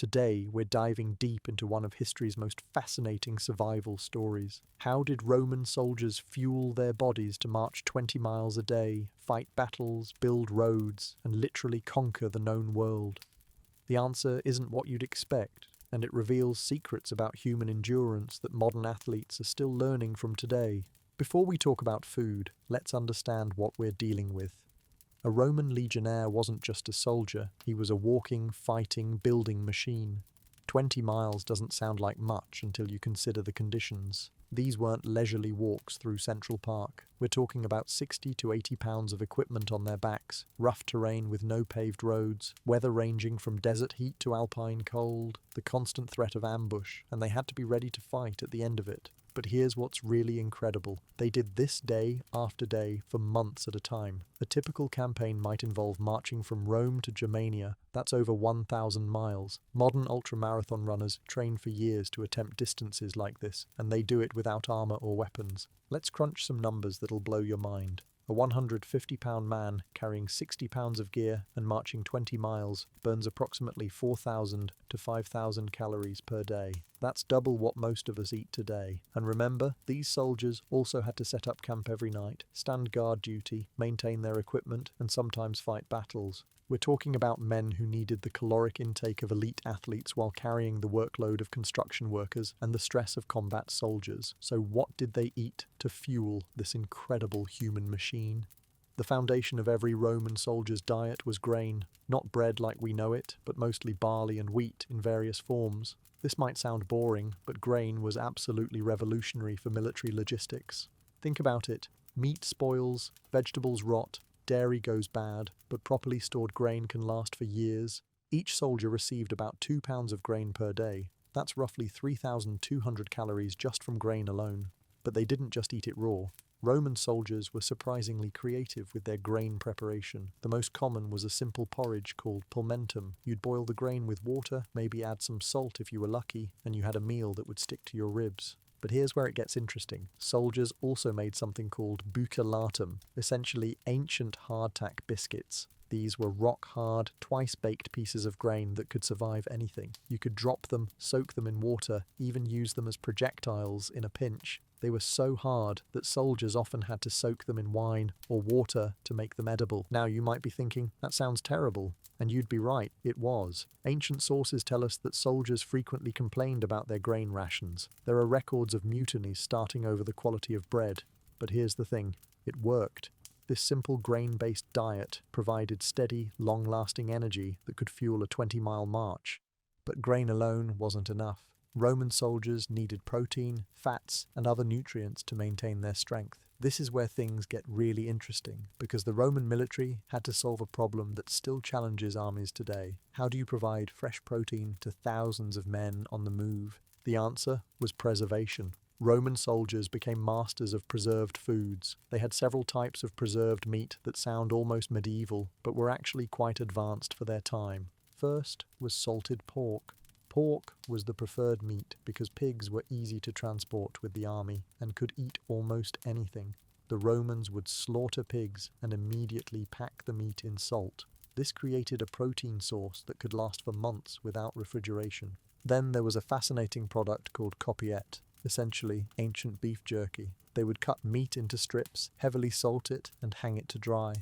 Today, we're diving deep into one of history's most fascinating survival stories. How did Roman soldiers fuel their bodies to march 20 miles a day, fight battles, build roads, and literally conquer the known world? The answer isn't what you'd expect, and it reveals secrets about human endurance that modern athletes are still learning from today. Before we talk about food, let's understand what we're dealing with. A Roman legionnaire wasn't just a soldier, he was a walking, fighting, building machine. 20 miles doesn't sound like much until you consider the conditions. These weren't leisurely walks through Central Park. We're talking about 60 to 80 pounds of equipment on their backs, rough terrain with no paved roads, weather ranging from desert heat to alpine cold, the constant threat of ambush, and they had to be ready to fight at the end of it. But here's what's really incredible. They did this day after day for months at a time. A typical campaign might involve marching from Rome to Germania. That's over 1,000 miles. Modern ultramarathon runners train for years to attempt distances like this, and they do it without armor or weapons. Let's crunch some numbers that'll blow your mind. A 150-pound man carrying 60 pounds of gear and marching 20 miles burns approximately 4,000 to 5,000 calories per day. That's double what most of us eat today. And remember, these soldiers also had to set up camp every night, stand guard duty, maintain their equipment, and sometimes fight battles. We're talking about men who needed the caloric intake of elite athletes while carrying the workload of construction workers and the stress of combat soldiers. So what did they eat to fuel this incredible human machine? The foundation of every Roman soldier's diet was grain, not bread like we know it, but mostly barley and wheat in various forms. This might sound boring, but grain was absolutely revolutionary for military logistics. Think about it. Meat spoils, vegetables rot, dairy goes bad, but properly stored grain can last for years. Each soldier received about 2 pounds of grain per day. That's roughly 3,200 calories just from grain alone. But they didn't just eat it raw. Roman soldiers were surprisingly creative with their grain preparation. The most common was a simple porridge called pulmentum. You'd boil the grain with water, maybe add some salt if you were lucky, and you had a meal that would stick to your ribs. But here's where it gets interesting. Soldiers also made something called bucellatum, essentially ancient hardtack biscuits. These were rock-hard, twice-baked pieces of grain that could survive anything. You could drop them, soak them in water, even use them as projectiles in a pinch. They were so hard that soldiers often had to soak them in wine or water to make them edible. Now you might be thinking, that sounds terrible. And you'd be right, it was. Ancient sources tell us that soldiers frequently complained about their grain rations. There are records of mutinies starting over the quality of bread. But here's the thing, it worked. This simple grain-based diet provided steady, long-lasting energy that could fuel a 20-mile march. But grain alone wasn't enough. Roman soldiers needed protein, fats, and other nutrients to maintain their strength. This is where things get really interesting, because the Roman military had to solve a problem that still challenges armies today. How do you provide fresh protein to thousands of men on the move? The answer was preservation. Roman soldiers became masters of preserved foods. They had several types of preserved meat that sound almost medieval, but were actually quite advanced for their time. First was salted pork. Pork was the preferred meat because pigs were easy to transport with the army and could eat almost anything. The Romans would slaughter pigs and immediately pack the meat in salt. This created a protein source that could last for months without refrigeration. Then there was a fascinating product called copiette, essentially ancient beef jerky. They would cut meat into strips, heavily salt it, and hang it to dry.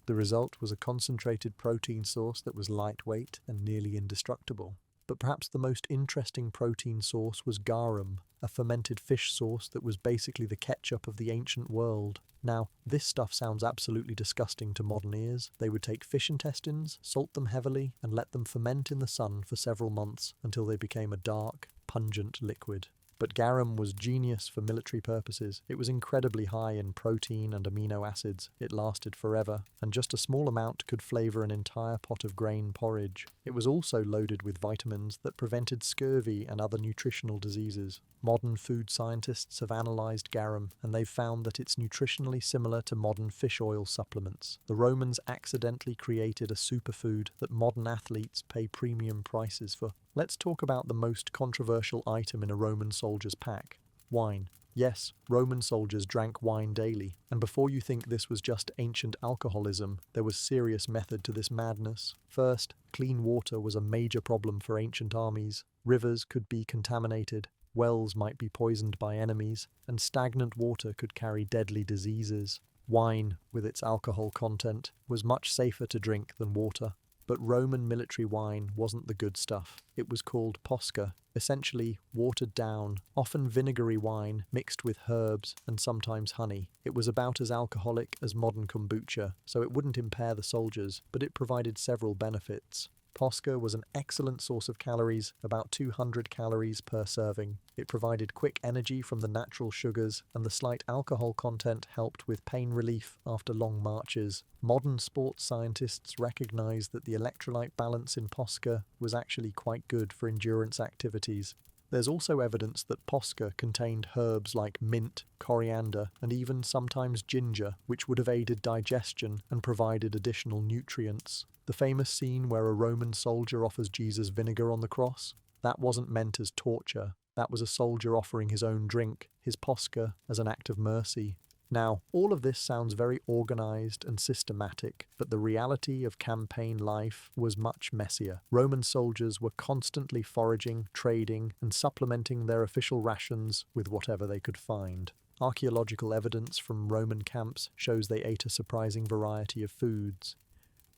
The result was a concentrated protein source that was lightweight and nearly indestructible. But perhaps the most interesting protein source was garum, a fermented fish sauce that was basically the ketchup of the ancient world. Now, this stuff sounds absolutely disgusting to modern ears. They would take fish intestines, salt them heavily, and let them ferment in the sun for several months until they became a dark, pungent liquid. But garum was genius for military purposes. It was incredibly high in protein and amino acids. It lasted forever, and just a small amount could flavor an entire pot of grain porridge. It was also loaded with vitamins that prevented scurvy and other nutritional diseases. Modern food scientists have analyzed garum, and they've found that it's nutritionally similar to modern fish oil supplements. The Romans accidentally created a superfood that modern athletes pay premium prices for. Let's talk about the most controversial item in a Roman soldier's pack: wine. Yes, Roman soldiers drank wine daily, and before you think this was just ancient alcoholism, there was serious method to this madness. First, clean water was a major problem for ancient armies. Rivers could be contaminated, wells might be poisoned by enemies, and stagnant water could carry deadly diseases. Wine, with its alcohol content, was much safer to drink than water. But Roman military wine wasn't the good stuff. It was called posca, essentially watered down, often vinegary wine mixed with herbs and sometimes honey. It was about as alcoholic as modern kombucha, so it wouldn't impair the soldiers, but it provided several benefits. Posca was an excellent source of calories, about 200 calories per serving. It provided quick energy from the natural sugars, and the slight alcohol content helped with pain relief after long marches. Modern sports scientists recognize that the electrolyte balance in Posca was actually quite good for endurance activities. There's also evidence that Posca contained herbs like mint, coriander, and even sometimes ginger, which would have aided digestion and provided additional nutrients. The famous scene where a Roman soldier offers Jesus vinegar on the cross? That wasn't meant as torture. That was a soldier offering his own drink, his Posca, as an act of mercy. Now, all of this sounds very organized and systematic, but the reality of campaign life was much messier. Roman soldiers were constantly foraging, trading, and supplementing their official rations with whatever they could find. Archaeological evidence from Roman camps shows they ate a surprising variety of foods.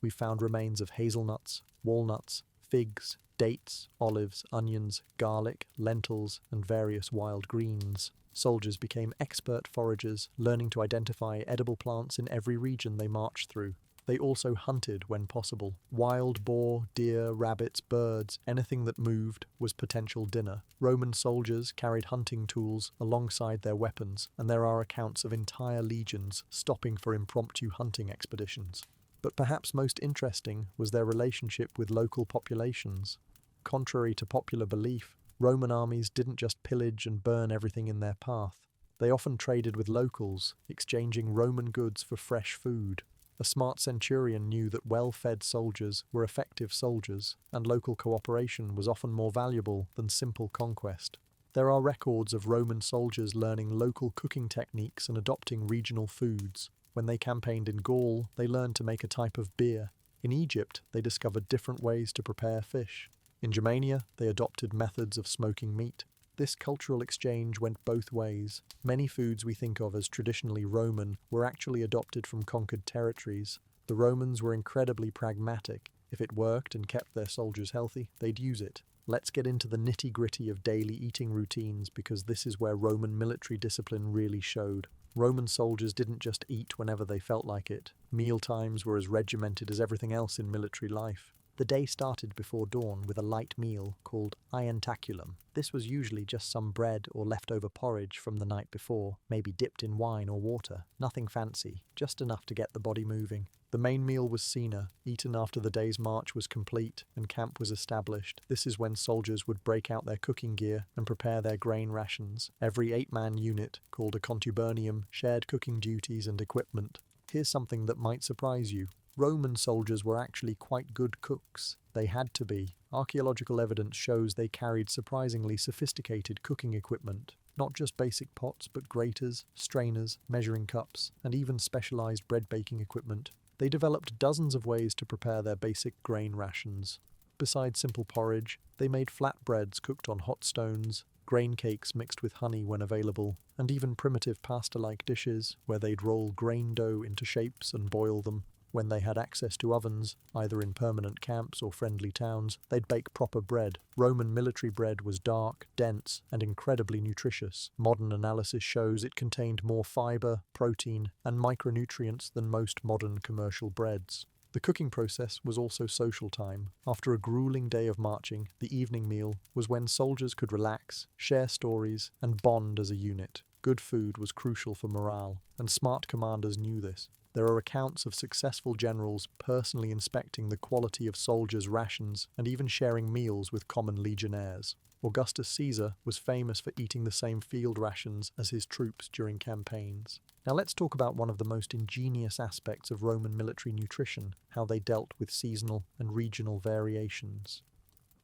We found remains of hazelnuts, walnuts, figs, dates, olives, onions, garlic, lentils, and various wild greens. Soldiers became expert foragers, learning to identify edible plants in every region they marched through. They also hunted when possible. Wild boar, deer, rabbits, birds, anything that moved was potential dinner. Roman soldiers carried hunting tools alongside their weapons, and there are accounts of entire legions stopping for impromptu hunting expeditions. But perhaps most interesting was their relationship with local populations. Contrary to popular belief, Roman armies didn't just pillage and burn everything in their path. They often traded with locals, exchanging Roman goods for fresh food. A smart centurion knew that well-fed soldiers were effective soldiers, and local cooperation was often more valuable than simple conquest. There are records of Roman soldiers learning local cooking techniques and adopting regional foods. When they campaigned in Gaul, they learned to make a type of beer. In Egypt, they discovered different ways to prepare fish. In Germania, they adopted methods of smoking meat. This cultural exchange went both ways. Many foods we think of as traditionally Roman were actually adopted from conquered territories. The Romans were incredibly pragmatic. If it worked and kept their soldiers healthy, they'd use it. Let's get into the nitty-gritty of daily eating routines, because this is where Roman military discipline really showed. Roman soldiers didn't just eat whenever they felt like it. Meal times were as regimented as everything else in military life. The day started before dawn with a light meal called ientaculum. This was usually just some bread or leftover porridge from the night before, maybe dipped in wine or water. Nothing fancy, just enough to get the body moving. The main meal was cena, eaten after the day's march was complete and camp was established. This is when soldiers would break out their cooking gear and prepare their grain rations. Every 8-man unit, called a contubernium, shared cooking duties and equipment. Here's something that might surprise you. Roman soldiers were actually quite good cooks. They had to be. Archaeological evidence shows they carried surprisingly sophisticated cooking equipment. Not just basic pots, but graters, strainers, measuring cups, and even specialized bread baking equipment. They developed dozens of ways to prepare their basic grain rations. Besides simple porridge, they made flatbreads cooked on hot stones, grain cakes mixed with honey when available, and even primitive pasta-like dishes where they'd roll grain dough into shapes and boil them. When they had access to ovens, either in permanent camps or friendly towns, they'd bake proper bread. Roman military bread was dark, dense, and incredibly nutritious. Modern analysis shows it contained more fiber, protein, and micronutrients than most modern commercial breads. The cooking process was also social time. After a grueling day of marching, the evening meal was when soldiers could relax, share stories, and bond as a unit. Good food was crucial for morale, and smart commanders knew this. There are accounts of successful generals personally inspecting the quality of soldiers' rations and even sharing meals with common legionnaires. Augustus Caesar was famous for eating the same field rations as his troops during campaigns. Now let's talk about one of the most ingenious aspects of Roman military nutrition, how they dealt with seasonal and regional variations.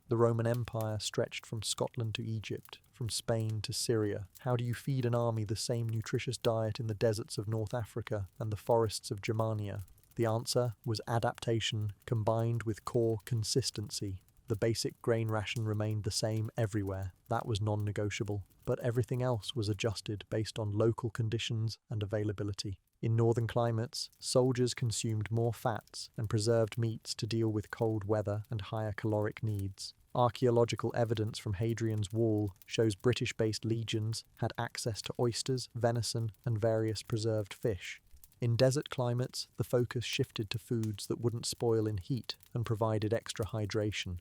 The Roman Empire stretched from Scotland to Egypt, from Spain to Syria. How do you feed an army the same nutritious diet in the deserts of North Africa and the forests of Germania? The answer was adaptation combined with core consistency. The basic grain ration remained the same everywhere. That was non-negotiable. But everything else was adjusted based on local conditions and availability. In northern climates, soldiers consumed more fats and preserved meats to deal with cold weather and higher caloric needs. Archaeological evidence from Hadrian's Wall shows British-based legions had access to oysters, venison, and various preserved fish. In desert climates, the focus shifted to foods that wouldn't spoil in heat and provided extra hydration.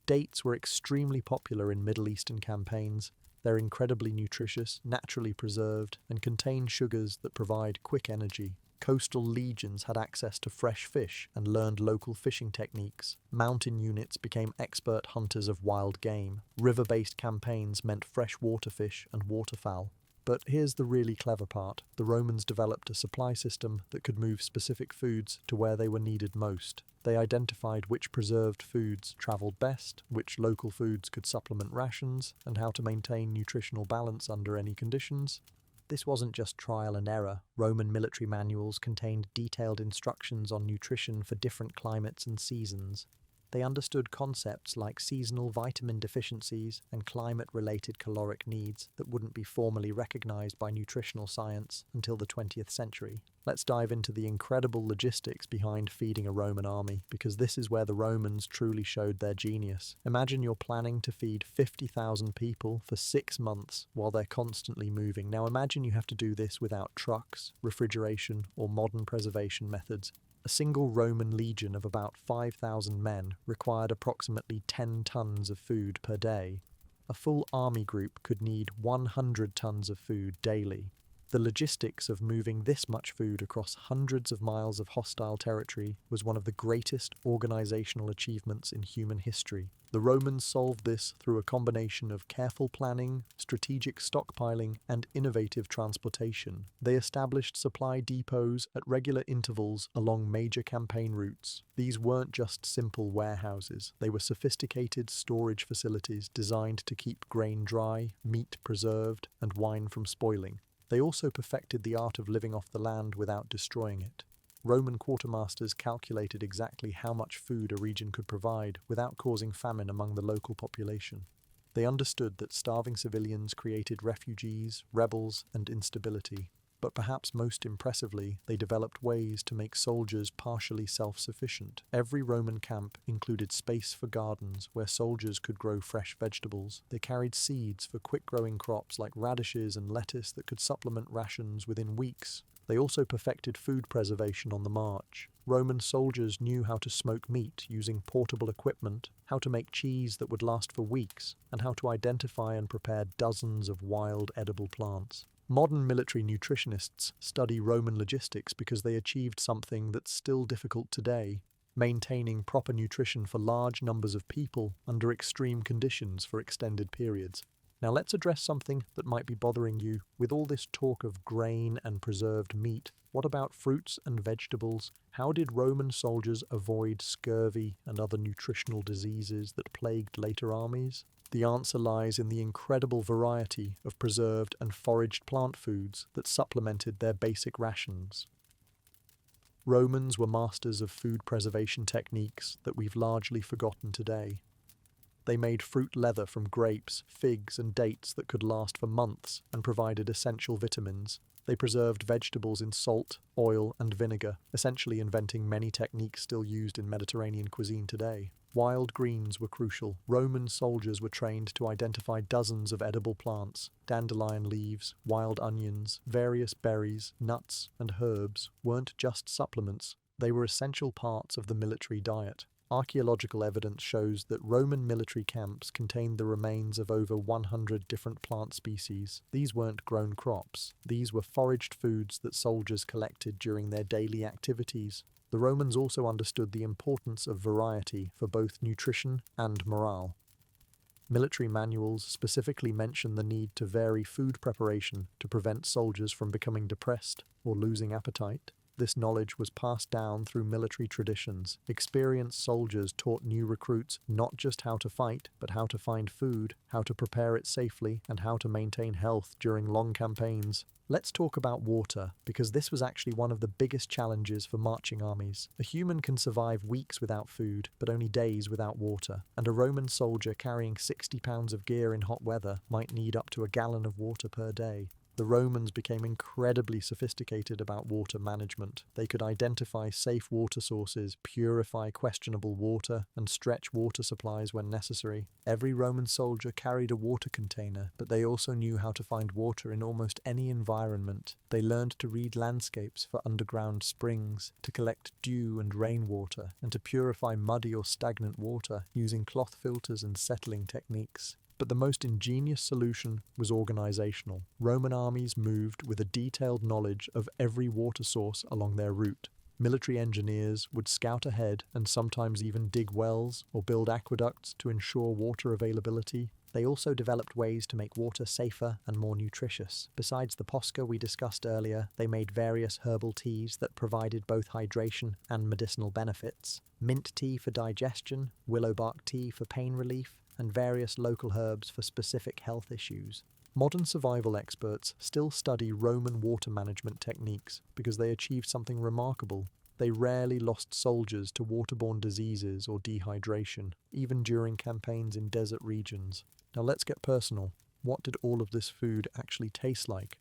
Dates were extremely popular in Middle Eastern campaigns. They're incredibly nutritious, naturally preserved, and contain sugars that provide quick energy. Coastal legions had access to fresh fish and learned local fishing techniques. Mountain units became expert hunters of wild game. River-based campaigns meant freshwater fish and waterfowl. But here's the really clever part. The Romans developed a supply system that could move specific foods to where they were needed most. They identified which preserved foods traveled best, which local foods could supplement rations, and how to maintain nutritional balance under any conditions. This wasn't just trial and error. Roman military manuals contained detailed instructions on nutrition for different climates and seasons. They understood concepts like seasonal vitamin deficiencies and climate-related caloric needs that wouldn't be formally recognized by nutritional science until the 20th century. Let's dive into the incredible logistics behind feeding a Roman army, because this is where the Romans truly showed their genius. Imagine you're planning to feed 50,000 people for 6 months while they're constantly moving. Now imagine you have to do this without trucks, refrigeration, or modern preservation methods. A single Roman legion of about 5,000 men required approximately 10 tons of food per day. A full army group could need 100 tons of food daily. The logistics of moving this much food across hundreds of miles of hostile territory was one of the greatest organizational achievements in human history. The Romans solved this through a combination of careful planning, strategic stockpiling, and innovative transportation. They established supply depots at regular intervals along major campaign routes. These weren't just simple warehouses. They were sophisticated storage facilities designed to keep grain dry, meat preserved, and wine from spoiling. They also perfected the art of living off the land without destroying it. Roman quartermasters calculated exactly how much food a region could provide without causing famine among the local population. They understood that starving civilians created refugees, rebels, and instability. But perhaps most impressively, they developed ways to make soldiers partially self-sufficient. Every Roman camp included space for gardens where soldiers could grow fresh vegetables. They carried seeds for quick-growing crops like radishes and lettuce that could supplement rations within weeks. They also perfected food preservation on the march. Roman soldiers knew how to smoke meat using portable equipment, how to make cheese that would last for weeks, and how to identify and prepare dozens of wild edible plants. Modern military nutritionists study Roman logistics because they achieved something that's still difficult today: maintaining proper nutrition for large numbers of people under extreme conditions for extended periods. Now let's address something that might be bothering you. With all this talk of grain and preserved meat, what about fruits and vegetables? How did Roman soldiers avoid scurvy and other nutritional diseases that plagued later armies? The answer lies in the incredible variety of preserved and foraged plant foods that supplemented their basic rations. Romans were masters of food preservation techniques that we've largely forgotten today. They made fruit leather from grapes, figs, and dates that could last for months and provided essential vitamins. They preserved vegetables in salt, oil, and vinegar, essentially inventing many techniques still used in Mediterranean cuisine today. Wild greens were crucial. Roman soldiers were trained to identify dozens of edible plants. Dandelion leaves, wild onions, various berries, nuts, and herbs weren't just supplements. They were essential parts of the military diet. Archaeological evidence shows that Roman military camps contained the remains of over 100 different plant species. These weren't grown crops. These were foraged foods that soldiers collected during their daily activities. The Romans also understood the importance of variety for both nutrition and morale. Military manuals specifically mention the need to vary food preparation to prevent soldiers from becoming depressed or losing appetite. This knowledge was passed down through military traditions. Experienced soldiers taught new recruits not just how to fight, but how to find food, how to prepare it safely, and how to maintain health during long campaigns. Let's talk about water, because this was actually one of the biggest challenges for marching armies. A human can survive weeks without food, but only days without water, and a Roman soldier carrying 60 pounds of gear in hot weather might need up to a gallon of water per day. The Romans became incredibly sophisticated about water management. They could identify safe water sources, purify questionable water, and stretch water supplies when necessary. Every Roman soldier carried a water container, but they also knew how to find water in almost any environment. They learned to read landscapes for underground springs, to collect dew and rainwater, and to purify muddy or stagnant water using cloth filters and settling techniques. But the most ingenious solution was organizational. Roman armies moved with a detailed knowledge of every water source along their route. Military engineers would scout ahead and sometimes even dig wells or build aqueducts to ensure water availability. They also developed ways to make water safer and more nutritious. Besides the posca we discussed earlier, they made various herbal teas that provided both hydration and medicinal benefits. Mint tea for digestion, willow bark tea for pain relief, and various local herbs for specific health issues. Modern survival experts still study Roman water management techniques because they achieved something remarkable. They rarely lost soldiers to waterborne diseases or dehydration, even during campaigns in desert regions. Now let's get personal. What did all of this food actually taste like?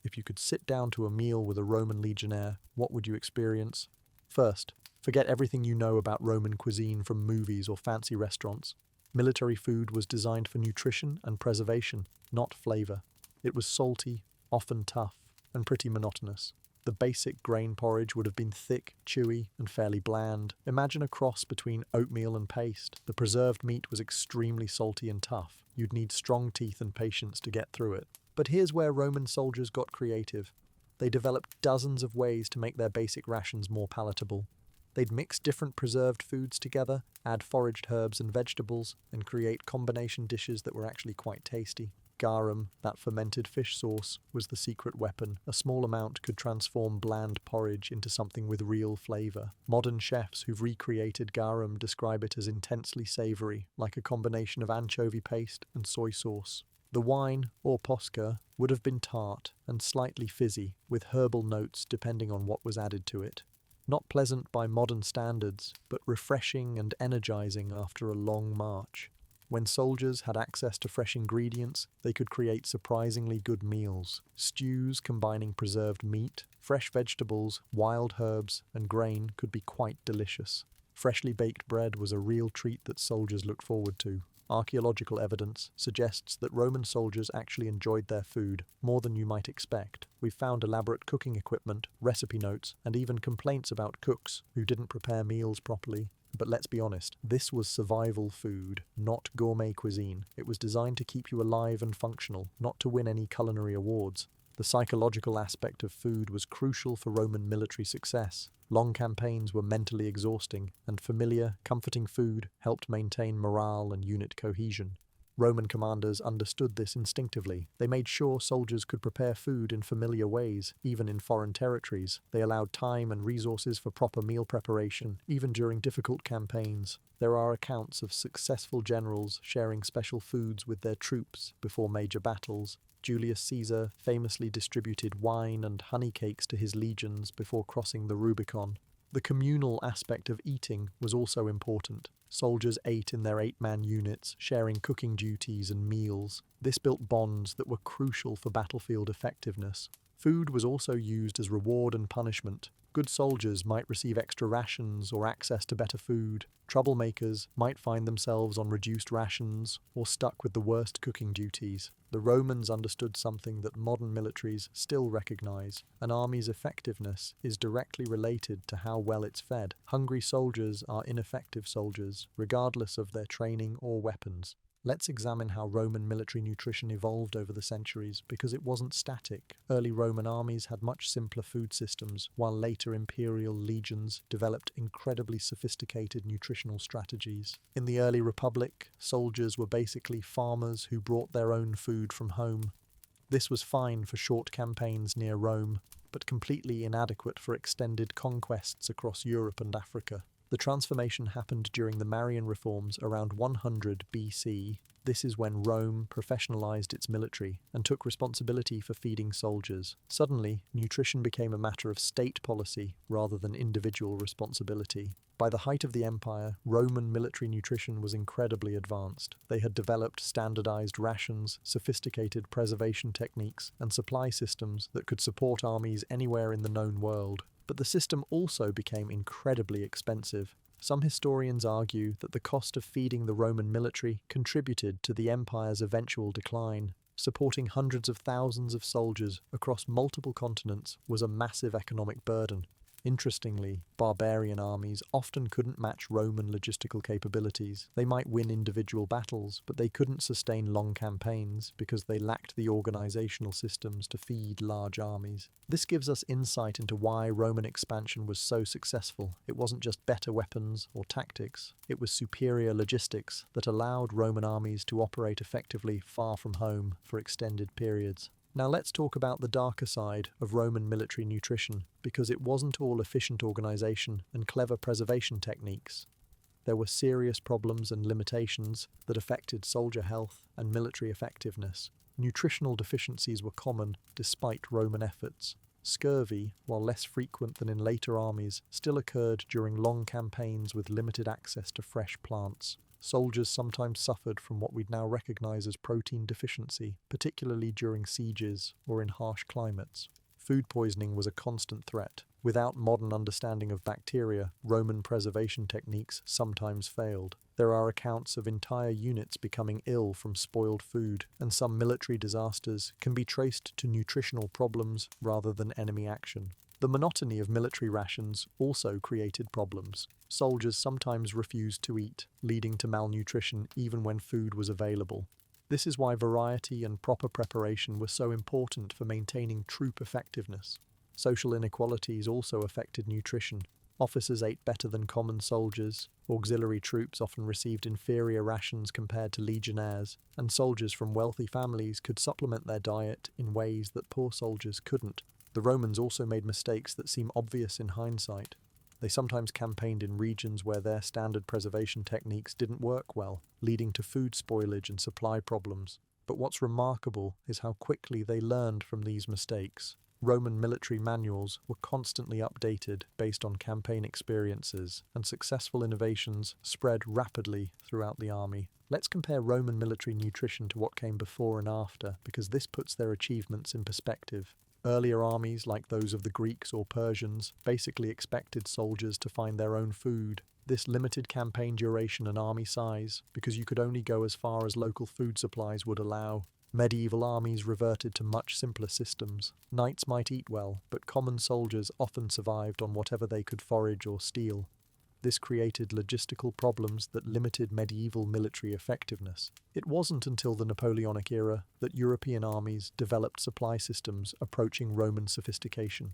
If you could sit down to a meal with a Roman legionnaire, what would you experience? First, forget everything you know about Roman cuisine from movies or fancy restaurants. Military food was designed for nutrition and preservation, not flavor. It was salty, often tough, and pretty monotonous. The basic grain porridge would have been thick, chewy, and fairly bland. Imagine a cross between oatmeal and paste. The preserved meat was extremely salty and tough. You'd need strong teeth and patience to get through it. But here's where Roman soldiers got creative. They developed dozens of ways to make their basic rations more palatable. They'd mix different preserved foods together, add foraged herbs and vegetables, and create combination dishes that were actually quite tasty. Garum, that fermented fish sauce, was the secret weapon. A small amount could transform bland porridge into something with real flavor. Modern chefs who've recreated garum describe it as intensely savory, like a combination of anchovy paste and soy sauce. The wine, or posca, would have been tart and slightly fizzy, with herbal notes depending on what was added to it. Not pleasant by modern standards, but refreshing and energizing after a long march. When soldiers had access to fresh ingredients, they could create surprisingly good meals. Stews combining preserved meat, fresh vegetables, wild herbs, and grain could be quite delicious. Freshly baked bread was a real treat that soldiers looked forward to. Archaeological evidence suggests that Roman soldiers actually enjoyed their food more than you might expect. We've found elaborate cooking equipment, recipe notes, and even complaints about cooks who didn't prepare meals properly. But let's be honest, this was survival food, not gourmet cuisine. It was designed to keep you alive and functional, not to win any culinary awards. The psychological aspect of food was crucial for Roman military success. Long campaigns were mentally exhausting, and familiar, comforting food helped maintain morale and unit cohesion. Roman commanders understood this instinctively. They made sure soldiers could prepare food in familiar ways, even in foreign territories. They allowed time and resources for proper meal preparation, even during difficult campaigns. There are accounts of successful generals sharing special foods with their troops before major battles. Julius Caesar famously distributed wine and honey cakes to his legions before crossing the Rubicon. The communal aspect of eating was also important. Soldiers ate in their 8-man units, sharing cooking duties and meals. This built bonds that were crucial for battlefield effectiveness. Food was also used as reward and punishment. Good soldiers might receive extra rations or access to better food. Troublemakers might find themselves on reduced rations or stuck with the worst cooking duties. The Romans understood something that modern militaries still recognize. An army's effectiveness is directly related to how well it's fed. Hungry soldiers are ineffective soldiers, regardless of their training or weapons. Let's examine how Roman military nutrition evolved over the centuries, because it wasn't static. Early Roman armies had much simpler food systems, while later imperial legions developed incredibly sophisticated nutritional strategies. In the early Republic, soldiers were basically farmers who brought their own food from home. This was fine for short campaigns near Rome, but completely inadequate for extended conquests across Europe and Africa. The transformation happened during the Marian reforms around 100 BC. This is when Rome professionalized its military and took responsibility for feeding soldiers. Suddenly, nutrition became a matter of state policy rather than individual responsibility. By the height of the empire, Roman military nutrition was incredibly advanced. They had developed standardized rations, sophisticated preservation techniques, and supply systems that could support armies anywhere in the known world. But the system also became incredibly expensive. Some historians argue that the cost of feeding the Roman military contributed to the empire's eventual decline. Supporting hundreds of thousands of soldiers across multiple continents was a massive economic burden. Interestingly, barbarian armies often couldn't match Roman logistical capabilities. They might win individual battles, but they couldn't sustain long campaigns because they lacked the organizational systems to feed large armies. This gives us insight into why Roman expansion was so successful. It wasn't just better weapons or tactics, it was superior logistics that allowed Roman armies to operate effectively far from home for extended periods. Now let's talk about the darker side of Roman military nutrition, because it wasn't all efficient organization and clever preservation techniques. There were serious problems and limitations that affected soldier health and military effectiveness. Nutritional deficiencies were common despite Roman efforts. Scurvy, while less frequent than in later armies, still occurred during long campaigns with limited access to fresh plants. Soldiers sometimes suffered from what we'd now recognize as protein deficiency, particularly during sieges or in harsh climates. Food poisoning was a constant threat. Without modern understanding of bacteria, Roman preservation techniques sometimes failed. There are accounts of entire units becoming ill from spoiled food, and some military disasters can be traced to nutritional problems rather than enemy action. The monotony of military rations also created problems. Soldiers sometimes refused to eat, leading to malnutrition even when food was available. This is why variety and proper preparation were so important for maintaining troop effectiveness. Social inequalities also affected nutrition. Officers ate better than common soldiers, auxiliary troops often received inferior rations compared to legionnaires, and soldiers from wealthy families could supplement their diet in ways that poor soldiers couldn't. The Romans also made mistakes that seem obvious in hindsight. They sometimes campaigned in regions where their standard preservation techniques didn't work well, leading to food spoilage and supply problems. But what's remarkable is how quickly they learned from these mistakes. Roman military manuals were constantly updated based on campaign experiences, and successful innovations spread rapidly throughout the army. Let's compare Roman military nutrition to what came before and after, because this puts their achievements in perspective. Earlier armies, like those of the Greeks or Persians, basically expected soldiers to find their own food. This limited campaign duration and army size, because you could only go as far as local food supplies would allow. Medieval armies reverted to much simpler systems. Knights might eat well, but common soldiers often survived on whatever they could forage or steal. This created logistical problems that limited medieval military effectiveness. It wasn't until the Napoleonic era that European armies developed supply systems approaching Roman sophistication.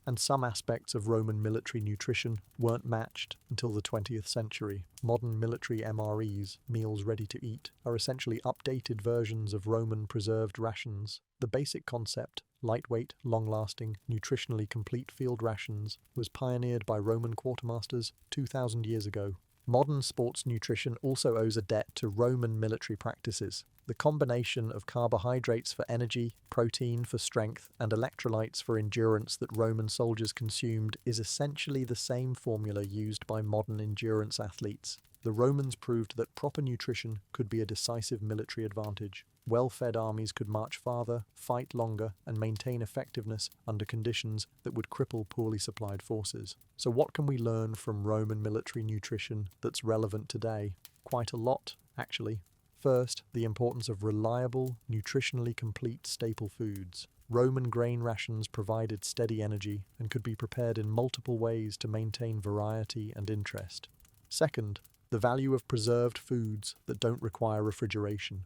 And some aspects of Roman military nutrition weren't matched until the 20th century. Modern military MREs, meals ready to eat, are essentially updated versions of Roman preserved rations. The basic concept, lightweight, long-lasting, nutritionally complete field rations, was pioneered by Roman quartermasters 2,000 years ago. Modern sports nutrition also owes a debt to Roman military practices. The combination of carbohydrates for energy, protein for strength, and electrolytes for endurance that Roman soldiers consumed is essentially the same formula used by modern endurance athletes. The Romans proved that proper nutrition could be a decisive military advantage. Well-fed armies could march farther, fight longer, and maintain effectiveness under conditions that would cripple poorly supplied forces. So what can we learn from Roman military nutrition that's relevant today? Quite a lot, actually. First, the importance of reliable, nutritionally complete staple foods. Roman grain rations provided steady energy and could be prepared in multiple ways to maintain variety and interest. Second, the value of preserved foods that don't require refrigeration.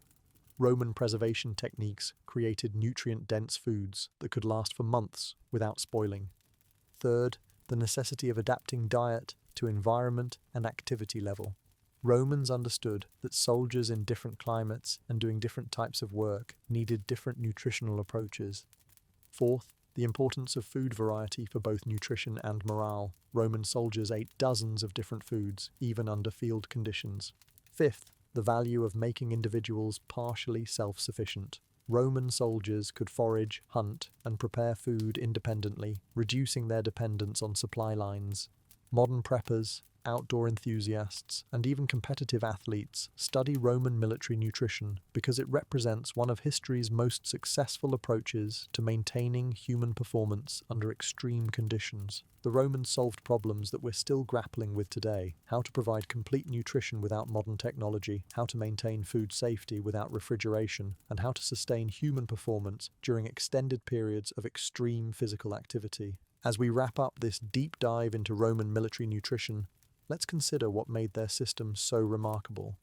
Roman preservation techniques created nutrient-dense foods that could last for months without spoiling. Third, the necessity of adapting diet to environment and activity level. Romans understood that soldiers in different climates and doing different types of work needed different nutritional approaches. Fourth, The importance of food variety for both nutrition and morale. Roman soldiers ate dozens of different foods, even under field conditions. Fifth, the value of making individuals partially self-sufficient. Roman soldiers could forage, hunt, and prepare food independently, reducing their dependence on supply lines. Modern preppers, outdoor enthusiasts, and even competitive athletes study Roman military nutrition because it represents one of history's most successful approaches to maintaining human performance under extreme conditions. The Romans solved problems that we're still grappling with today: how to provide complete nutrition without modern technology, how to maintain food safety without refrigeration, and how to sustain human performance during extended periods of extreme physical activity. As we wrap up this deep dive into Roman military nutrition, let's consider what made their system so remarkable.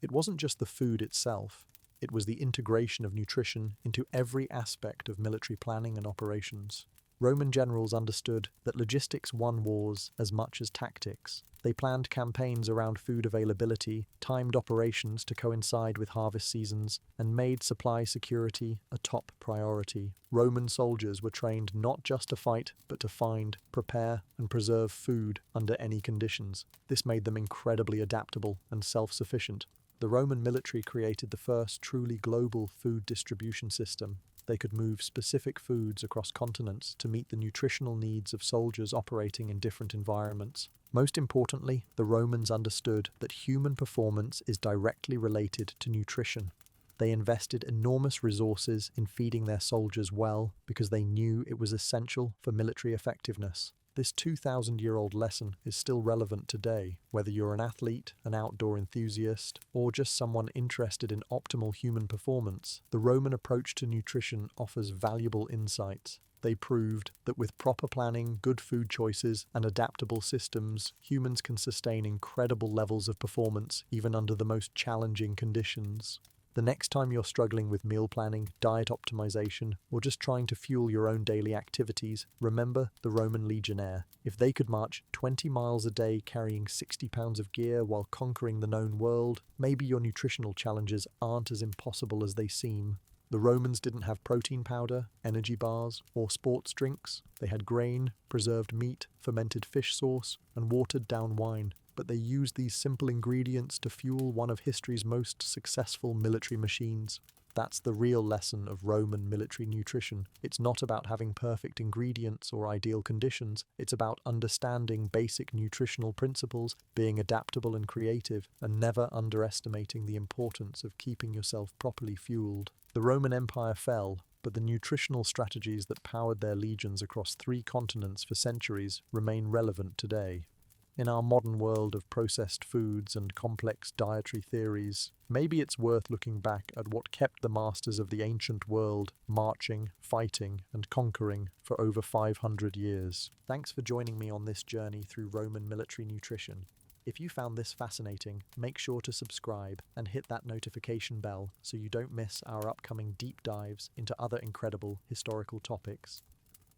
It wasn't just the food itself, it was the integration of nutrition into every aspect of military planning and operations. Roman generals understood that logistics won wars as much as tactics. They planned campaigns around food availability, timed operations to coincide with harvest seasons, and made supply security a top priority. Roman soldiers were trained not just to fight, but to find, prepare, and preserve food under any conditions. This made them incredibly adaptable and self-sufficient. The Roman military created the first truly global food distribution system. They could move specific foods across continents to meet the nutritional needs of soldiers operating in different environments. Most importantly, the Romans understood that human performance is directly related to nutrition. They invested enormous resources in feeding their soldiers well because they knew it was essential for military effectiveness. This 2,000-year-old lesson is still relevant today, whether you're an athlete, an outdoor enthusiast, or just someone interested in optimal human performance. The Roman approach to nutrition offers valuable insights. They proved that with proper planning, good food choices, and adaptable systems, humans can sustain incredible levels of performance even under the most challenging conditions. The next time you're struggling with meal planning, diet optimization, or just trying to fuel your own daily activities, remember the Roman legionnaire. If they could march 20 miles a day carrying 60 pounds of gear while conquering the known world, maybe your nutritional challenges aren't as impossible as they seem. The Romans didn't have protein powder, energy bars, or sports drinks. They had grain, preserved meat, fermented fish sauce, and watered down wine. But they used these simple ingredients to fuel one of history's most successful military machines. That's the real lesson of Roman military nutrition. It's not about having perfect ingredients or ideal conditions. It's about understanding basic nutritional principles, being adaptable and creative, and never underestimating the importance of keeping yourself properly fueled. The Roman Empire fell, but the nutritional strategies that powered their legions across 3 continents for centuries remain relevant today. In our modern world of processed foods and complex dietary theories, maybe it's worth looking back at what kept the masters of the ancient world marching, fighting, and conquering for over 500 years. Thanks for joining me on this journey through Roman military nutrition. If you found this fascinating, make sure to subscribe and hit that notification bell so you don't miss our upcoming deep dives into other incredible historical topics.